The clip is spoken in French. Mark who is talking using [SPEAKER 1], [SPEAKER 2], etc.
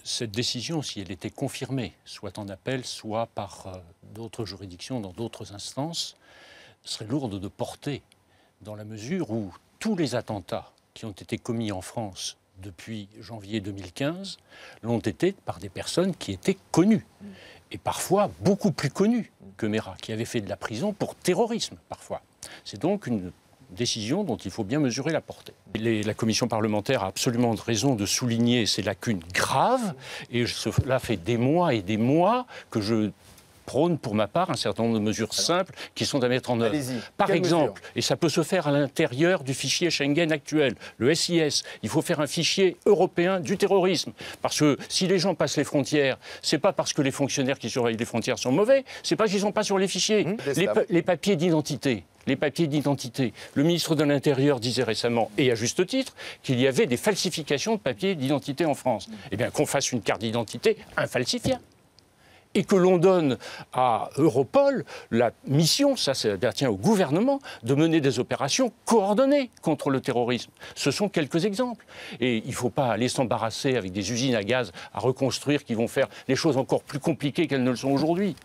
[SPEAKER 1] Cette décision, si elle était confirmée, soit en appel, soit par d'autres juridictions, dans d'autres instances, serait lourde de portée, dans la mesure où tous les attentats qui ont été commis en France depuis janvier 2015 l'ont été par des personnes qui étaient connues, et parfois beaucoup plus connues que Meyrat, qui avait fait de la prison pour terrorisme, parfois. C'est donc une décision dont il faut bien mesurer la portée. La commission parlementaire a absolument raison de souligner ces lacunes graves, et cela fait des mois et des mois que je prône pour ma part un certain nombre de mesures simples qui sont à mettre en œuvre. Par exemple, et ça peut se faire à l'intérieur du fichier Schengen actuel, le SIS, il faut faire un fichier européen du terrorisme. Parce que si les gens passent les frontières, c'est pas parce que les fonctionnaires qui surveillent les frontières sont mauvais, c'est parce qu'ils sont pas sur les fichiers. Les papiers d'identité. Les papiers d'identité. Le ministre de l'Intérieur disait récemment, et à juste titre, qu'il y avait des falsifications de papiers d'identité en France. Eh bien, qu'on fasse une carte d'identité infalsifiable. Et que l'on donne à Europol la mission, ça appartient au gouvernement, de mener des opérations coordonnées contre le terrorisme. Ce sont quelques exemples. Et il ne faut pas aller s'embarrasser avec des usines à gaz à reconstruire qui vont faire les choses encore plus compliquées qu'elles ne le sont aujourd'hui.